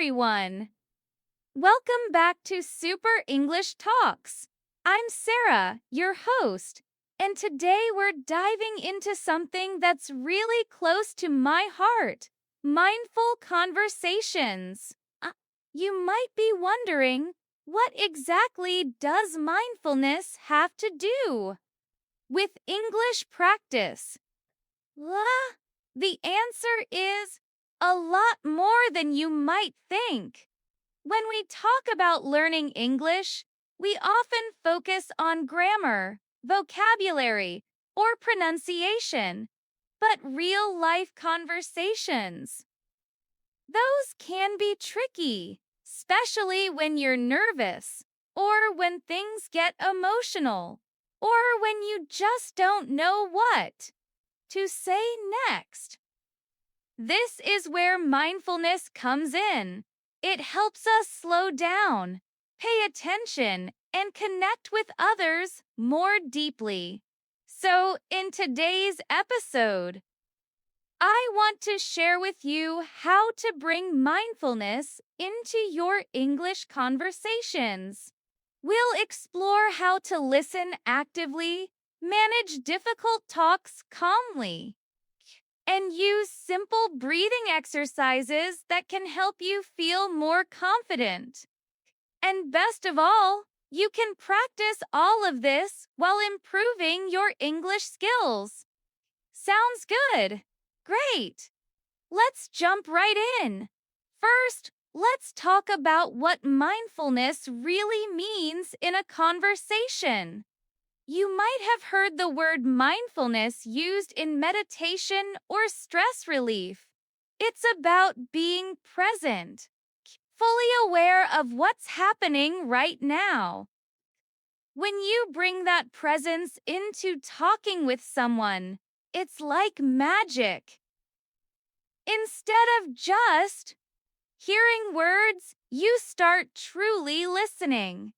everyone! Welcome back to Super English Talks. I'm Sarah, your host, and today we're diving into something that's really close to my heart: mindful conversations. You might be wondering, what exactly does mindfulness have to do with English practice? The answer is a lot more than you might think. When we talk about learning English, we often focus on grammar, vocabulary, or pronunciation. But real-life conversations, those can be tricky, especially when you're nervous, or when things get emotional, or when you just don't know what to say next. This is where mindfulness comes in. It helps us slow down, pay attention, and connect with others more deeply. So, in today's episode, I want to share with you how to bring mindfulness into your English conversations. We'll explore how to listen actively, manage difficult talks calmly, and use simple breathing exercises that can help you feel more confident. And best of all, you can practice all of this while improving your English skills. Sounds good! Great! Let's jump right in. First, let's talk about what mindfulness really means in a conversation. You might have heard the word mindfulness used in meditation or stress relief. It's about being present, fully aware of what's happening right now. When you bring that presence into talking with someone, it's like magic. Instead of just hearing words, you start truly listening.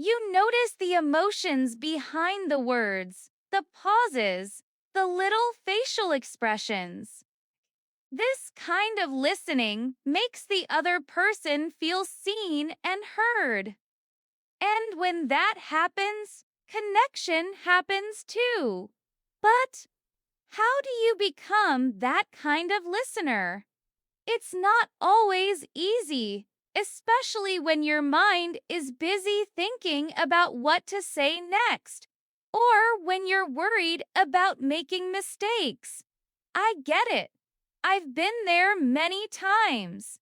You notice the emotions behind the words, the pauses, the little facial expressions. This kind of listening makes the other person feel seen and heard. And when that happens, connection happens too. But how do you become that kind of listener? It's not always easy, especially when your mind is busy thinking about what to say next, or when you're worried about making mistakes. I get it. I've been there many times.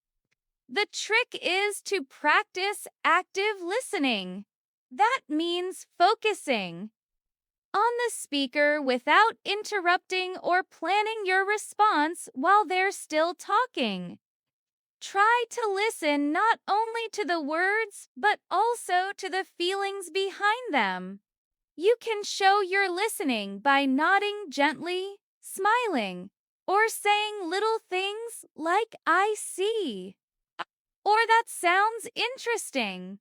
The trick is to practice active listening. That means focusing on the speaker without interrupting or planning your response while they're still talking. Try to listen not only to the words, but also to the feelings behind them. You can show you're listening by nodding gently, smiling, or saying little things like "I see" or "That sounds interesting."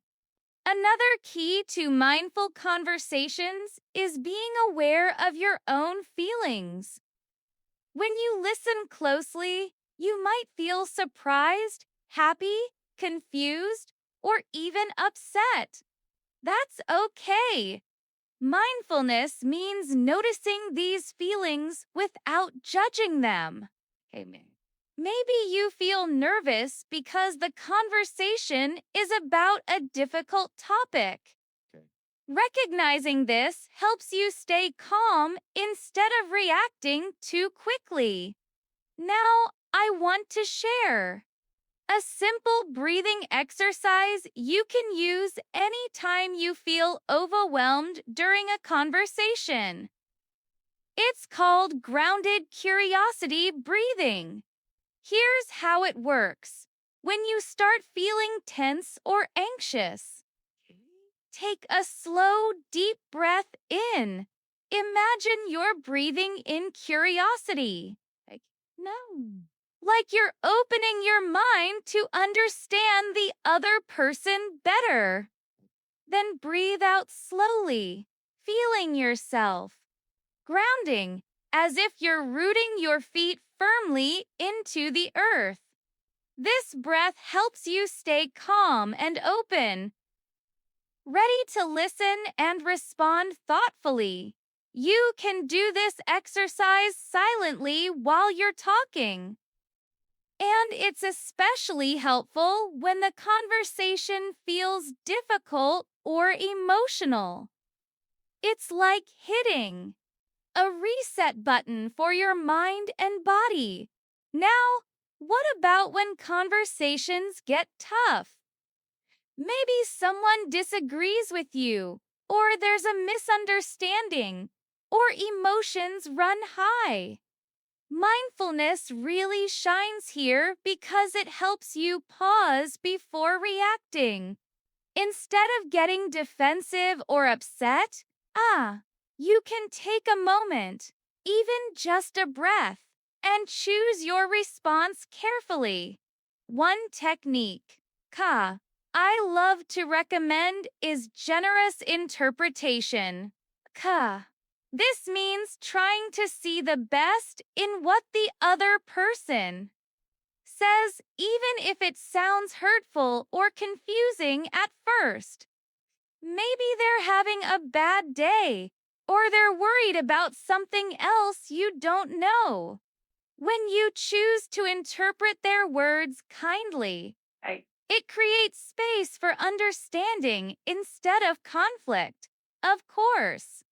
Another key to mindful conversations is being aware of your own feelings. When you listen closely, you might feel surprised, happy, confused, or even upset. That's okay. Mindfulness means noticing these feelings without judging them. Amen. Maybe you feel nervous because the conversation is about a difficult topic. Okay. Recognizing this helps you stay calm instead of reacting too quickly. Now, I want to share a simple breathing exercise you can use anytime you feel overwhelmed during a conversation. It's called grounded curiosity breathing. Here's how it works. When you start feeling tense or anxious, take a slow, deep breath in. Imagine you're breathing in curiosity. Like you're opening your mind to understand the other person better. Then breathe out slowly, feeling yourself. Grounding, as if you're rooting your feet firmly into the earth. This breath helps you stay calm and open, ready to listen and respond thoughtfully. You can do this exercise silently while you're talking. And it's especially helpful when the conversation feels difficult or emotional. It's like hitting a reset button for your mind and body. Now, what about when conversations get tough? Maybe someone disagrees with you, or there's a misunderstanding, or emotions run high. Mindfulness really shines here because it helps you pause before reacting. Instead of getting defensive or upset, you can take a moment, even just a breath, and choose your response carefully. One technique, I love to recommend is generous interpretation. Ka. This means trying to see the best in what the other person says, even if it sounds hurtful or confusing at first. Maybe they're having a bad day, or they're worried about something else you don't know. When you choose to interpret their words kindly, it creates space for understanding instead of conflict. Of course,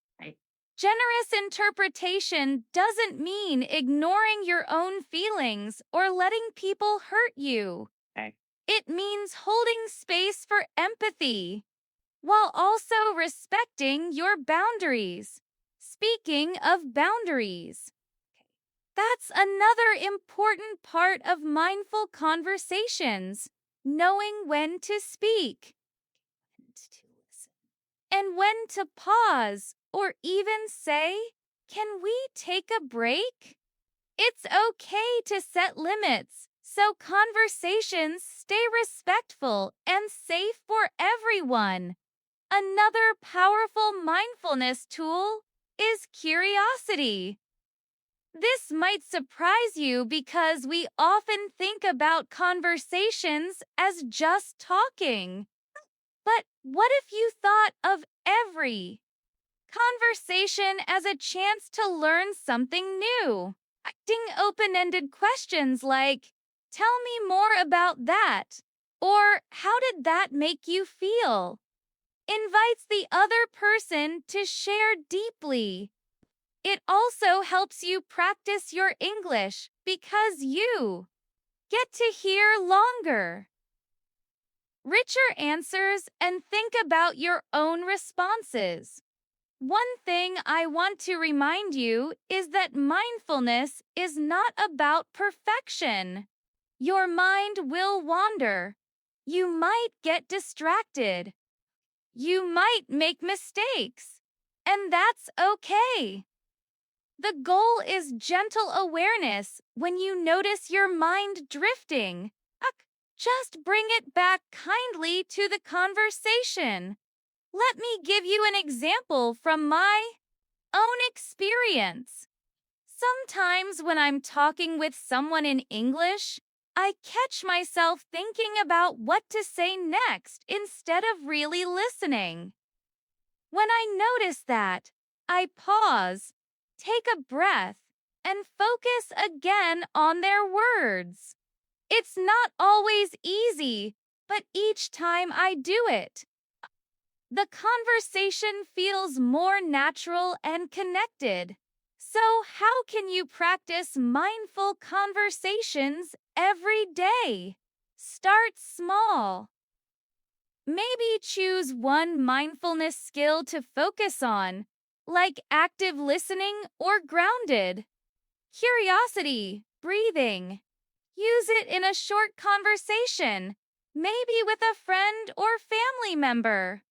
generous interpretation doesn't mean ignoring your own feelings or letting people hurt you. It means holding space for empathy while also respecting your boundaries. Speaking of boundaries, that's another important part of mindful conversations, knowing when to speak and when to pause or even say, "Can we take a break?" It's okay to set limits so conversations stay respectful and safe for everyone. Another powerful mindfulness tool is curiosity. This might surprise you because we often think about conversations as just talking. But what if you thought of every conversation as a chance to learn something new? Asking open-ended questions like, "Tell me more about that," or "How did that make you feel?" invites the other person to share deeply. It also helps you practice your English because you get to hear longer, richer answers and think about your own responses. One thing I want to remind you is that mindfulness is not about perfection. Your mind will wander. You might get distracted. You might make mistakes. And that's okay. The goal is gentle awareness when you notice your mind drifting. Just bring it back kindly to the conversation. Let me give you an example from my own experience. Sometimes when I'm talking with someone in English, I catch myself thinking about what to say next instead of really listening. When I notice that, I pause, take a breath, and focus again on their words. It's not always easy, but each time I do it, the conversation feels more natural and connected. So, how can you practice mindful conversations every day? Start small. Maybe choose one mindfulness skill to focus on, like active listening or grounded curiosity, breathing. Use it in a short conversation, maybe with a friend or family member.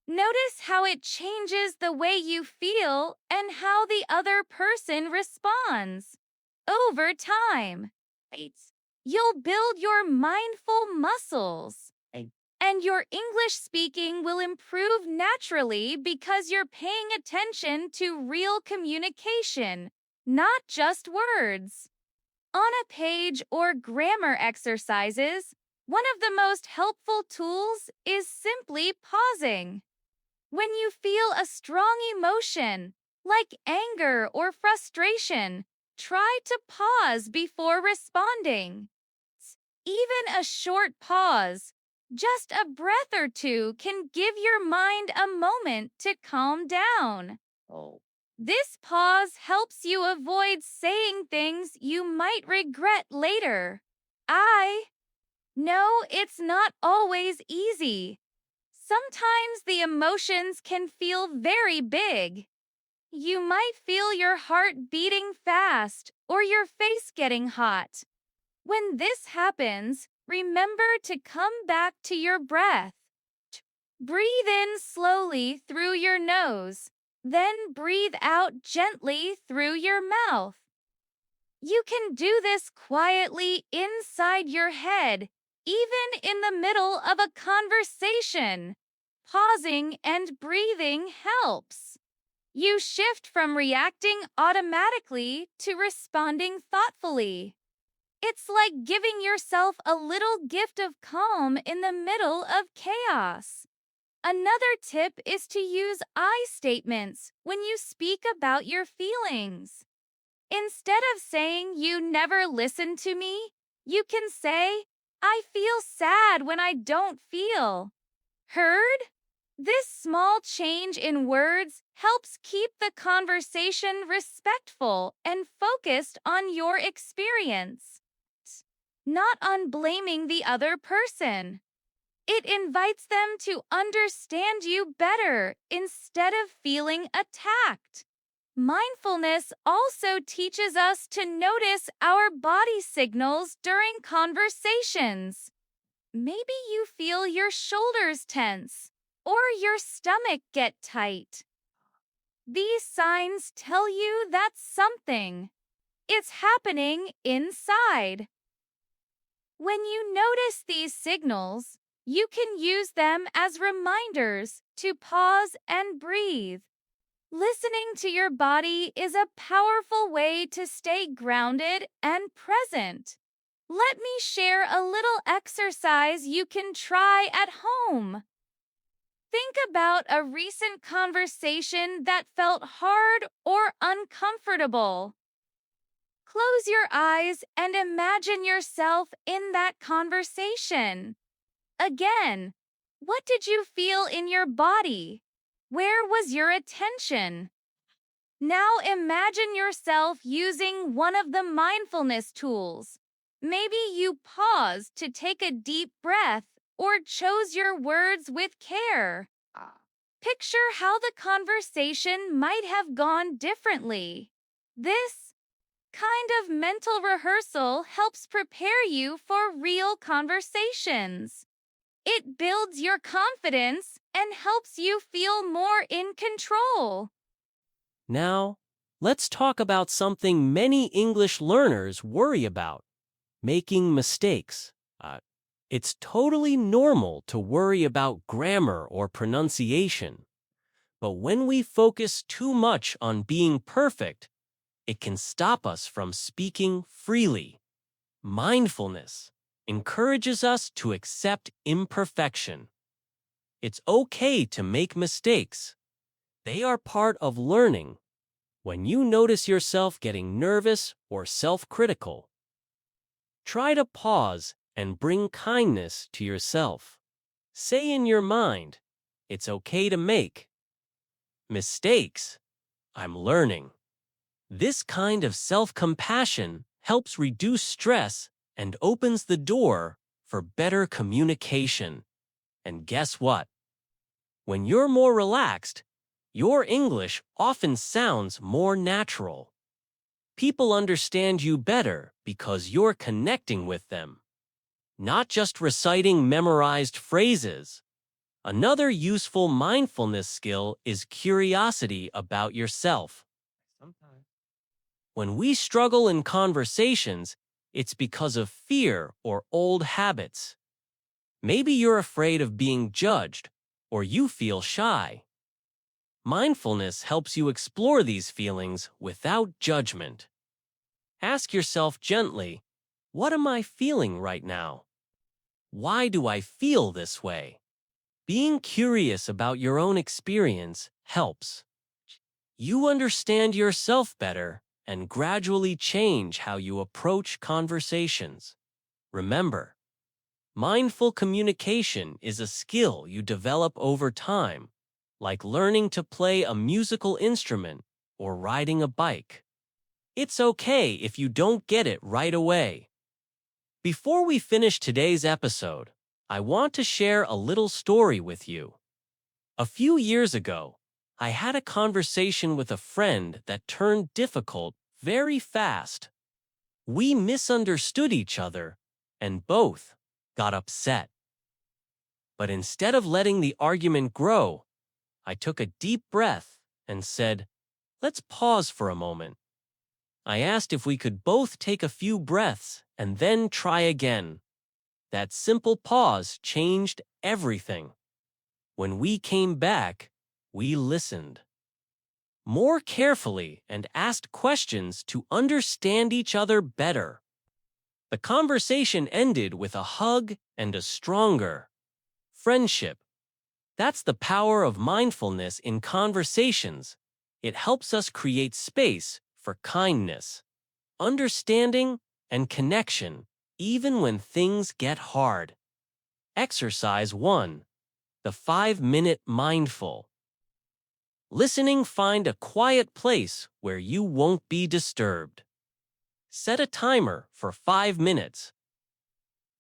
Notice how it changes the way you feel and how the other person responds. Over time, you'll build your mindful muscles. And your English speaking will improve naturally because you're paying attention to real communication, not just words. On a page or grammar exercises, one of the most helpful tools is simply pausing. When you feel a strong emotion, like anger or frustration, try to pause before responding. Even a short pause, just a breath or two, can give your mind a moment to calm down. This pause helps you avoid saying things you might regret later. I know it's not always easy. Sometimes the emotions can feel very big. You might feel your heart beating fast or your face getting hot. When this happens, remember to come back to your breath. Breathe in slowly through your nose, then breathe out gently through your mouth. You can do this quietly inside your head, even in the middle of a conversation. Pausing and breathing helps. You shift from reacting automatically to responding thoughtfully. It's like giving yourself a little gift of calm in the middle of chaos. Another tip is to use I statements when you speak about your feelings. Instead of saying you never listen to me, you can say, I feel sad when I don't feel heard. This small change in words helps keep the conversation respectful and focused on your experience, not on blaming the other person. It invites them to understand you better instead of feeling attacked. Mindfulness also teaches us to notice our body signals during conversations. Maybe you feel your shoulders tense or your stomach get tight. These signs tell you that something is happening inside. When you notice these signals, you can use them as reminders to pause and breathe. Listening to your body is a powerful way to stay grounded and present. Let me share a little exercise you can try at home. Think about a recent conversation that felt hard or uncomfortable. Close your eyes and imagine yourself in that conversation. Again, what did you feel in your body? Where was your attention? Now imagine yourself using one of the mindfulness tools. Maybe you paused to take a deep breath or chose your words with care. Picture how the conversation might have gone differently. This kind of mental rehearsal helps prepare you for real conversations. It builds your confidence and helps you feel more in control. Now, let's talk about something many English learners worry about: making mistakes. It's totally normal to worry about grammar or pronunciation. But when we focus too much on being perfect, it can stop us from speaking freely. Mindfulness encourages us to accept imperfection. It's okay to make mistakes. They are part of learning. When you notice yourself getting nervous or self-critical, try to pause and bring kindness to yourself. Say in your mind, it's okay to make mistakes. I'm learning. This kind of self-compassion helps reduce stress and opens the door for better communication. And guess what? When you're more relaxed, your English often sounds more natural. People understand you better because you're connecting with them, not just reciting memorized phrases. Another useful mindfulness skill is curiosity about yourself. When we struggle in conversations, it's because of fear or old habits. Maybe you're afraid of being judged, or you feel shy. Mindfulness helps you explore these feelings without judgment. Ask yourself gently, what am I feeling right now? Why do I feel this way? Being curious about your own experience helps. You understand yourself better and gradually change how you approach conversations. Remember, mindful communication is a skill you develop over time, like learning to play a musical instrument or riding a bike. It's okay if you don't get it right away. Before we finish today's episode, I want to share a little story with you. A few years ago, I had a conversation with a friend that turned difficult very fast. We misunderstood each other and both got upset. But instead of letting the argument grow, I took a deep breath and said, "Let's pause for a moment." I asked if we could both take a few breaths and then try again. That simple pause changed everything. When we came back, we listened more carefully and asked questions to understand each other better. The conversation ended with a hug and a stronger friendship. That's the power of mindfulness in conversations. It helps us create space for kindness, understanding, and connection, even when things get hard. Exercise 1. The 5-minute mindful. Listening, find a quiet place where you won't be disturbed. Set a timer for 5 minutes.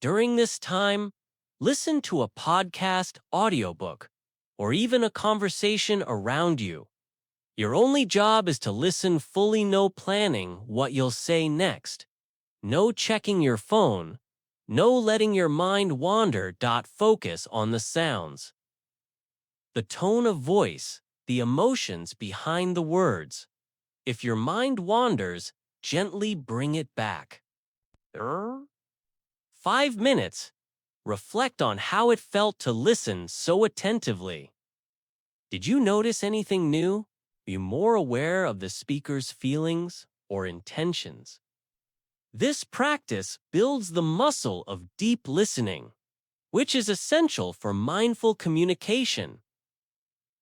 During this time, listen to a podcast, audiobook, or even a conversation around you. Your only job is to listen fully, no planning what you'll say next. No checking your phone. No letting your mind wander. Focus on the sounds, the tone of voice, the emotions behind the words. If your mind wanders, gently bring it back. 5 minutes. Reflect on how it felt to listen so attentively. Did you notice anything new? Are you more aware of the speaker's feelings or intentions? This practice builds the muscle of deep listening, which is essential for mindful communication.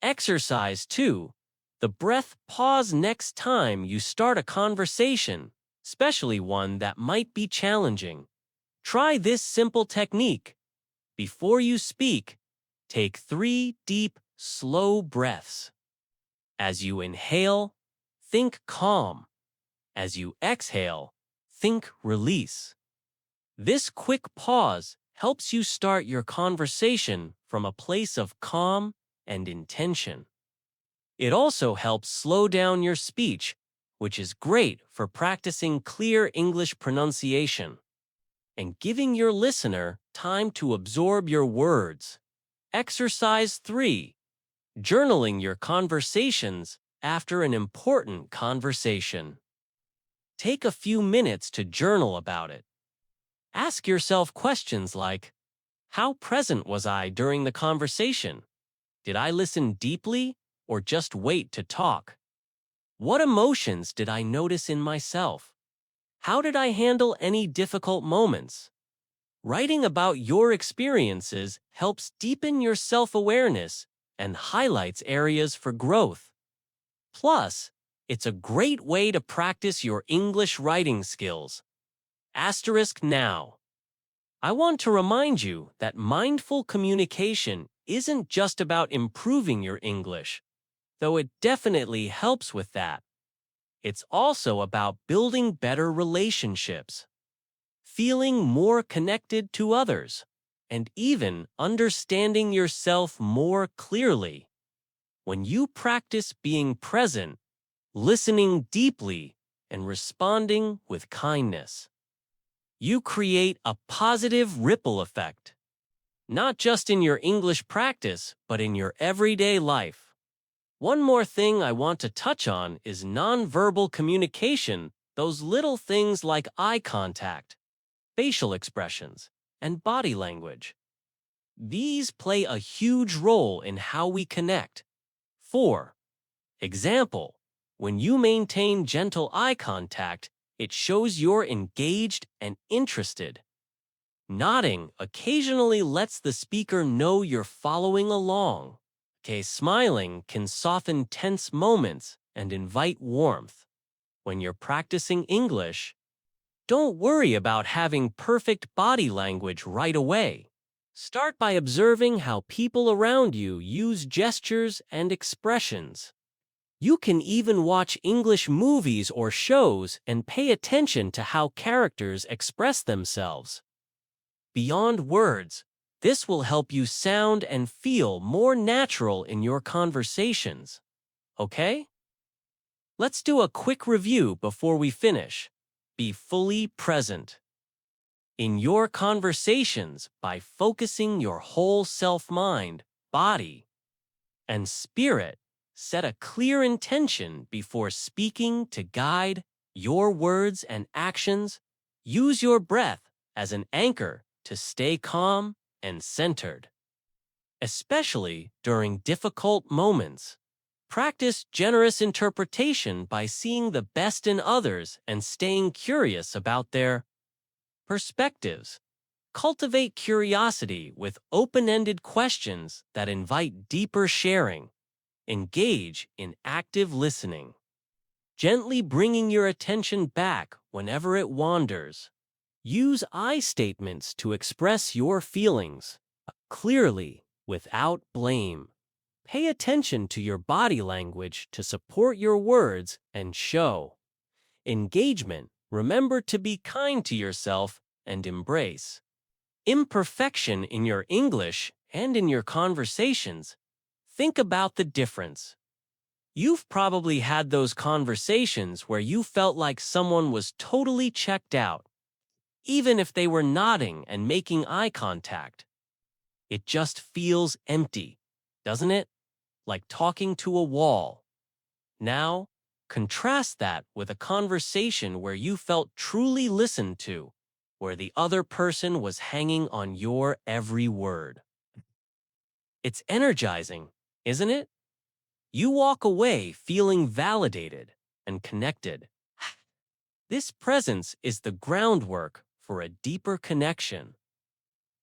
Exercise 2. The breath pause next time you start a conversation, especially one that might be challenging. Try this simple technique. Before you speak, take 3 deep, slow breaths. As you inhale, think calm. As you exhale, think release. This quick pause helps you start your conversation from a place of calm and intention. It also helps slow down your speech, which is great for practicing clear English pronunciation and giving your listener time to absorb your words. Exercise 3. Journaling your conversations after an important conversation. Take a few minutes to journal about it. Ask yourself questions like, how present was I during the conversation? Did I listen deeply or just wait to talk? What emotions did I notice in myself? How did I handle any difficult moments? Writing about your experiences helps deepen your self-awareness and highlights areas for growth. Plus, it's a great way to practice your English writing skills. Asterisk now. I want to remind you that mindful communication isn't just about improving your English, though it definitely helps with that. It's also about building better relationships, feeling more connected to others, and even understanding yourself more clearly. When you practice being present, listening deeply, and responding with kindness, you create a positive ripple effect, not just in your English practice, but in your everyday life. One more thing I want to touch on is nonverbal communication, those little things like eye contact, facial expressions, and body language. These play a huge role in how we connect. For example, when you maintain gentle eye contact, It shows you're engaged and interested. Nodding occasionally lets the speaker know you're following along. Okay, smiling can soften tense moments and invite warmth. When you're practicing English, don't worry about having perfect body language right away. Start by observing how people around you use gestures and expressions. You can even watch English movies or shows and pay attention to how characters express themselves. Beyond words, this will help you sound and feel more natural in your conversations. Okay? Let's do a quick review before we finish. Be fully present. In your conversations, by focusing your whole self-mind, body, and spirit, set a clear intention before speaking to guide your words and actions. Use your breath as an anchor to stay calm and centered. Especially during difficult moments, practice generous interpretation by seeing the best in others and staying curious about their perspectives. Cultivate curiosity with open-ended questions that invite deeper sharing. Engage in active listening, gently bringing your attention back whenever it wanders. Use I statements to express your feelings clearly without blame. Pay attention to your body language to support your words and show engagement. Remember to be kind to yourself and embrace imperfection in your English and in your conversations. Think about the difference. You've probably had those conversations where you felt like someone was totally checked out, even if they were nodding and making eye contact. It just feels empty, doesn't it? Like talking to a wall. Now, contrast that with a conversation where you felt truly listened to, where the other person was hanging on your every word. It's energizing, isn't it? You walk away feeling validated and connected. This presence is the groundwork for a deeper connection.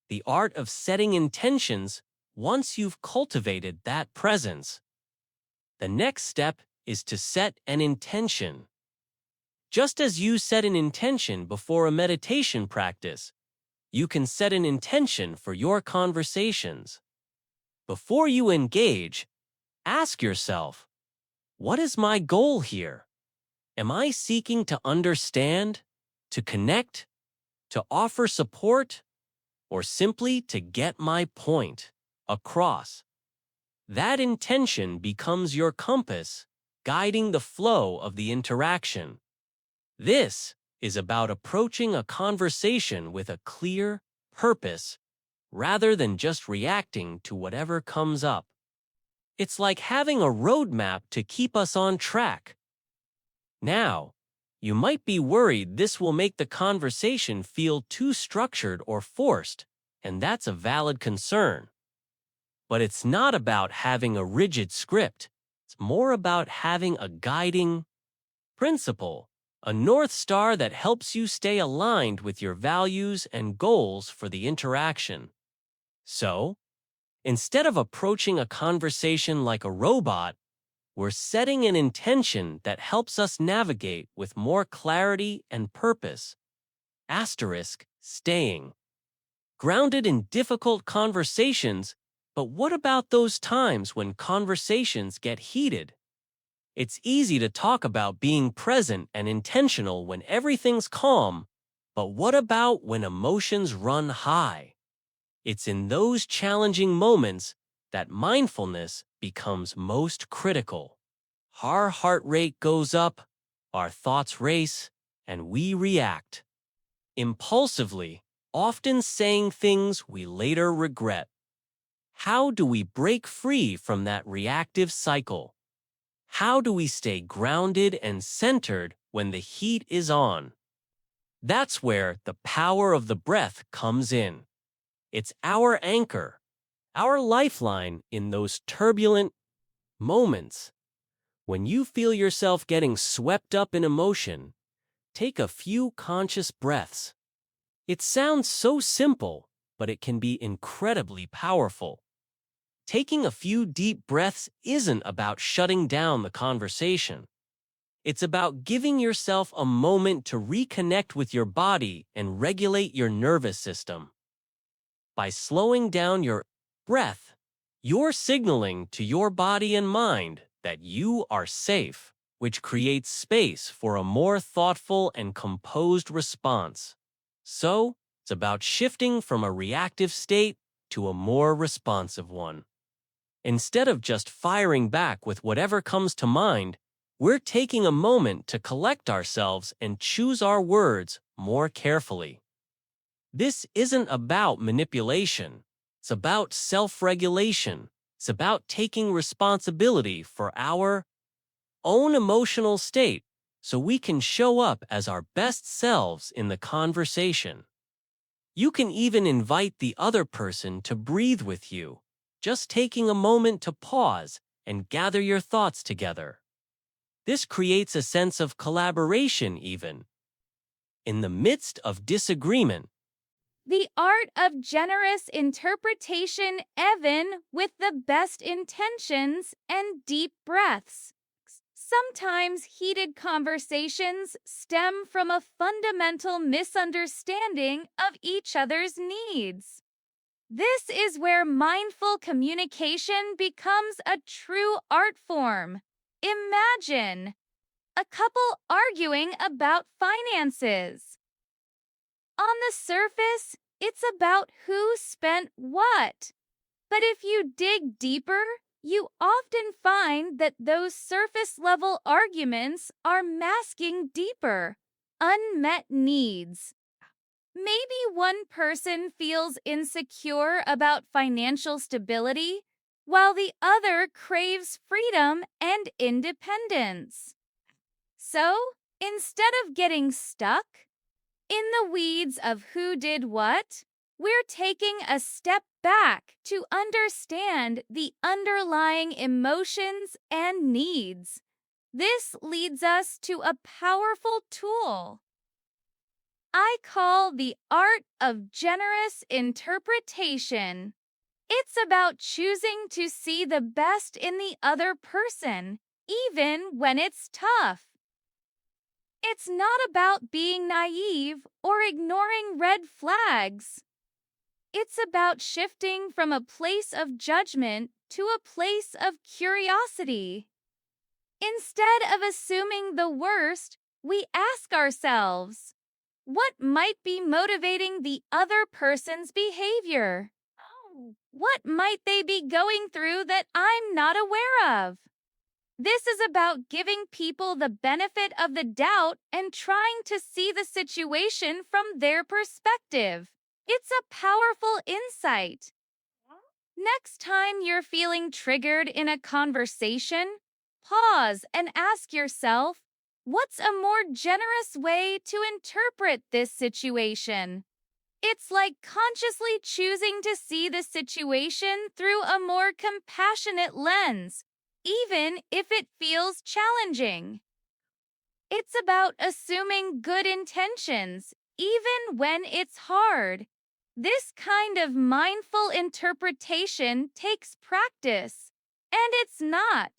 The art of setting intentions. Once you've cultivated that presence, the next step is to set an intention. Just as you set an intention before a meditation practice, you can set an intention for your conversations. Before you engage, ask yourself, what is my goal here? Am I seeking to understand, to connect, to offer support, or simply to get my point across? That intention becomes your compass, guiding the flow of the interaction. This is about approaching a conversation with a clear purpose rather than just reacting to whatever comes up. It's like having a roadmap to keep us on track. Now, you might be worried this will make the conversation feel too structured or forced, and that's a valid concern. But it's not about having a rigid script. It's more about having a guiding principle, a North Star that helps you stay aligned with your values and goals for the interaction. So, instead of approaching a conversation like a robot, we're setting an intention that helps us navigate with more clarity and purpose. Staying grounded in difficult conversations. But what about those times when conversations get heated? It's easy to talk about being present and intentional when everything's calm, but what about when emotions run high? It's in those challenging moments that mindfulness becomes most critical. Our heart rate goes up, our thoughts race, and we react impulsively, often saying things we later regret. How do we break free from that reactive cycle? How do we stay grounded and centered when the heat is on? That's where the power of the breath comes in. It's our anchor, our lifeline in those turbulent moments. When you feel yourself getting swept up in emotion, take a few conscious breaths. It sounds so simple, but it can be incredibly powerful. Taking a few deep breaths isn't about shutting down the conversation. It's about giving yourself a moment to reconnect with your body and regulate your nervous system. By slowing down your breath, you're signaling to your body and mind that you are safe, which creates space for a more thoughtful and composed response. So, it's about shifting from a reactive state to a more responsive one. Instead of just firing back with whatever comes to mind, we're taking a moment to collect ourselves and choose our words more carefully. This isn't about manipulation. It's about self-regulation. It's about taking responsibility for our own emotional state so we can show up as our best selves in the conversation. You can even invite the other person to breathe with you, just taking a moment to pause and gather your thoughts together. This creates a sense of collaboration even. In the midst of disagreement, The art of generous interpretation, Evan, with the best intentions and deep breaths. Sometimes heated conversations stem from a fundamental misunderstanding of each other's needs. This is where mindful communication becomes a true art form. Imagine a couple arguing about finances. On the surface, it's about who spent what. But if you dig deeper, you often find that those surface level arguments are masking deeper, unmet needs. Maybe one person feels insecure about financial stability, while the other craves freedom and independence. So, instead of getting stuck in the weeds of who did what, we're taking a step back to understand the underlying emotions and needs. This leads us to a powerful tool I call the art of generous interpretation. It's about choosing to see the best in the other person, even when it's tough. It's not about being naive or ignoring red flags. It's about shifting from a place of judgment to a place of curiosity. Instead of assuming the worst, we ask ourselves, what might be motivating the other person's behavior? What might they be going through that I'm not aware of? This is about giving people the benefit of the doubt and trying to see the situation from their perspective. It's a powerful insight. Next time you're feeling triggered in a conversation, pause and ask yourself, what's a more generous way to interpret this situation? It's like consciously choosing to see the situation through a more compassionate lens, even if it feels challenging. It's about assuming good intentions, even when it's hard. This kind of mindful interpretation takes practice, and it's not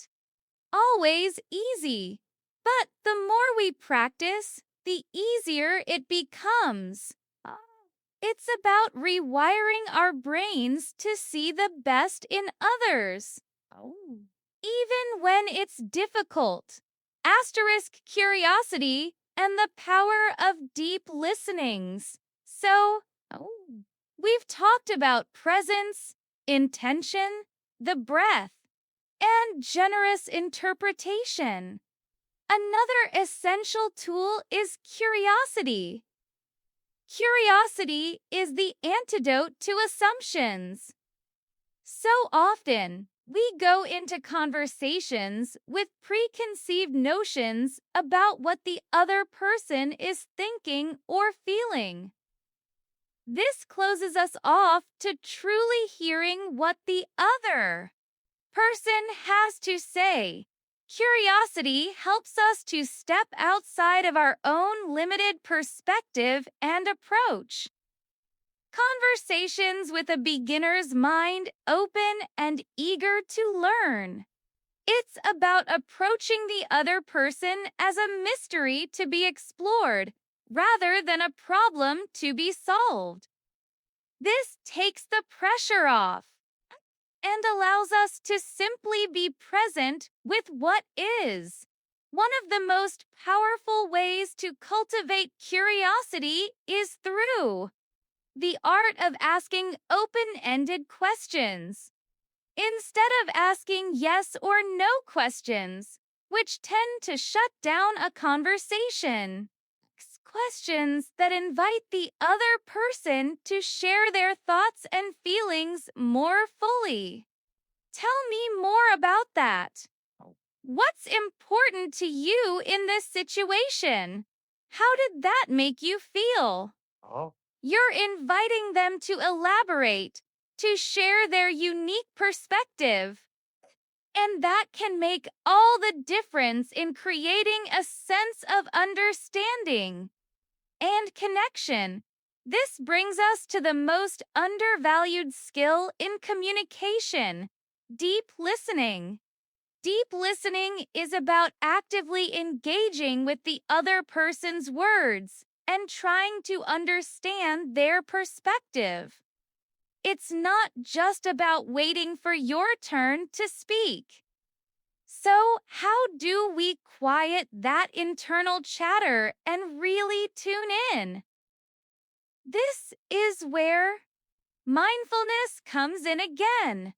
always easy. But the more we practice, the easier it becomes. It's about rewiring our brains to see the best in others. Even when it's difficult. Asterisk curiosity and the power of deep listenings. So, we've talked about presence, intention, the breath, and generous interpretation. Another essential tool is curiosity. Curiosity is the antidote to assumptions. So often, we go into conversations with preconceived notions about what the other person is thinking or feeling. This closes us off to truly hearing what the other person has to say. Curiosity helps us to step outside of our own limited perspective and approach conversations with a beginner's mind open and eager to learn. It's about approaching the other person as a mystery to be explored rather than a problem to be solved. This takes the pressure off and allows us to simply be present with what is. One of the most powerful ways to cultivate curiosity is through the art of asking open-ended questions. Instead of asking yes or no questions, which tend to shut down a conversation. Questions that invite the other person to share their thoughts and feelings more fully. Tell me more about that. What's important to you in this situation? How did that make you feel? You're inviting them to elaborate, to share their unique perspective. And that can make all the difference in creating a sense of understanding and connection. This brings us to the most undervalued skill in communication: deep listening. Deep listening is about actively engaging with the other person's words and trying to understand their perspective. It's not just about waiting for your turn to speak. So, how do we quiet that internal chatter and really tune in? This is where mindfulness comes in again.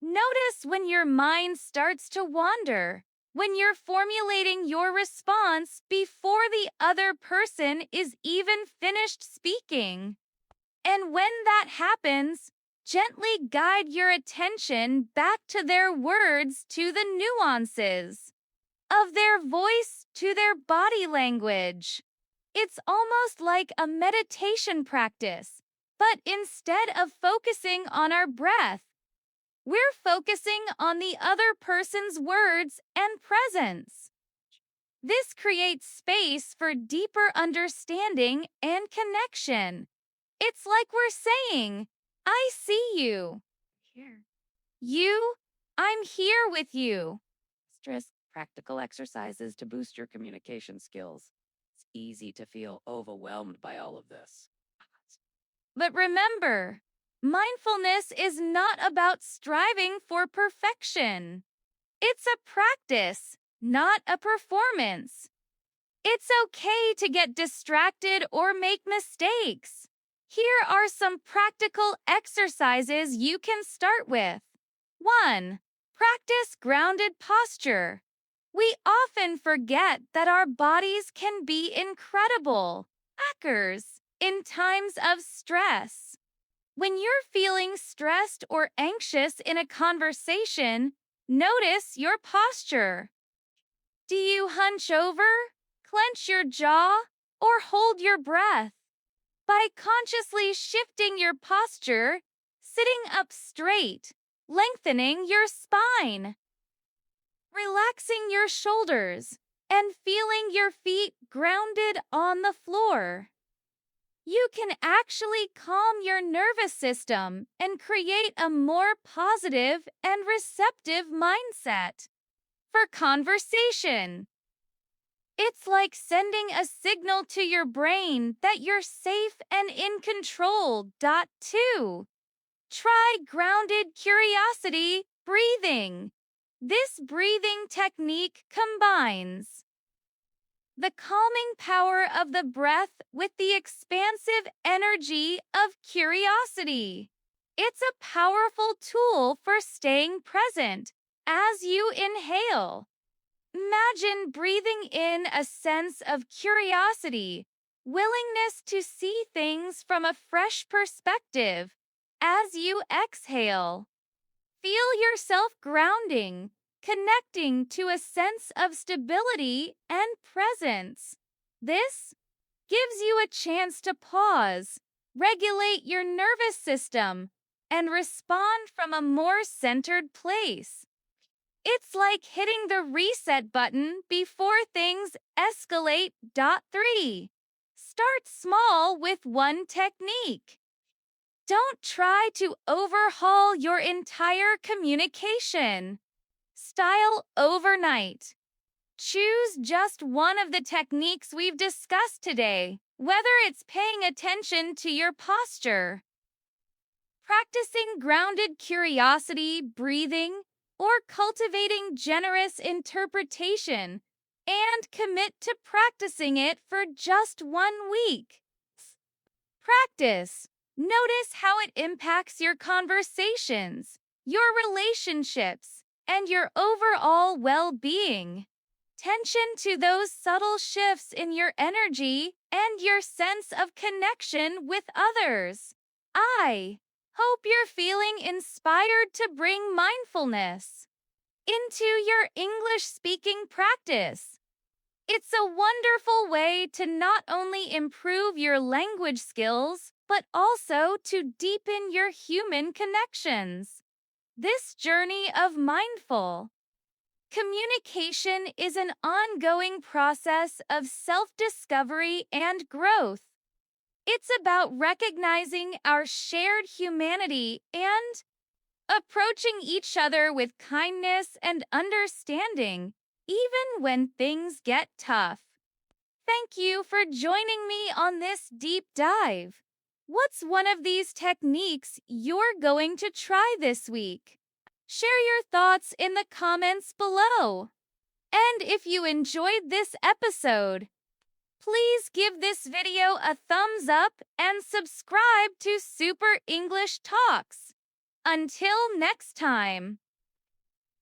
Notice when your mind starts to wander, when you're formulating your response before the other person is even finished speaking. And when that happens, gently guide your attention back to their words, to the nuances of their voice, to their body language. It's almost like a meditation practice, but instead of focusing on our breath, we're focusing on the other person's words and presence. This creates space for deeper understanding and connection. It's like we're saying, I see you. Here. You, I'm here with you. Stress practical exercises to boost your communication skills. It's easy to feel overwhelmed by all of this. But remember, mindfulness is not about striving for perfection. It's a practice, not a performance. It's okay to get distracted or make mistakes. Here are some practical exercises you can start with. 1. Practice grounded posture. We often forget that our bodies can be incredible anchors in times of stress. When you're feeling stressed or anxious in a conversation, notice your posture. Do you hunch over, clench your jaw, or hold your breath? By consciously shifting your posture, sitting up straight, lengthening your spine, relaxing your shoulders, and feeling your feet grounded on the floor, you can actually calm your nervous system and create a more positive and receptive mindset for conversation. It's like sending a signal to your brain that you're safe and in control. 2. Try grounded curiosity breathing. This breathing technique combines the calming power of the breath with the expansive energy of curiosity. It's a powerful tool for staying present as you inhale. Imagine breathing in a sense of curiosity, willingness to see things from a fresh perspective. As you exhale, feel yourself grounding, connecting to a sense of stability and presence. This gives you a chance to pause, regulate your nervous system, and respond from a more centered place. It's like hitting the reset button before things escalate. 3. Start small with one technique. Don't try to overhaul your entire communication style overnight. Choose just one of the techniques we've discussed today, whether it's paying attention to your posture, practicing grounded curiosity, breathing, or cultivating generous interpretation, and commit to practicing it for just 1 week. Practice. Notice how it impacts your conversations, your relationships, and your overall well being. Attention to those subtle shifts in your energy and your sense of connection with others. I hope you're feeling inspired to bring mindfulness into your English speaking practice. It's a wonderful way to not only improve your language skills, but also to deepen your human connections. This journey of mindful communication is an ongoing process of self-discovery and growth. It's about recognizing our shared humanity and approaching each other with kindness and understanding, even when things get tough. Thank you for joining me on this deep dive. What's one of these techniques you're going to try this week? Share your thoughts in the comments below. And if you enjoyed this episode, please give this video a thumbs up and subscribe to Super English Talks. Until next time,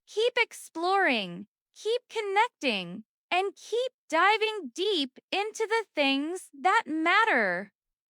keep exploring, keep connecting, and keep diving deep into the things that matter.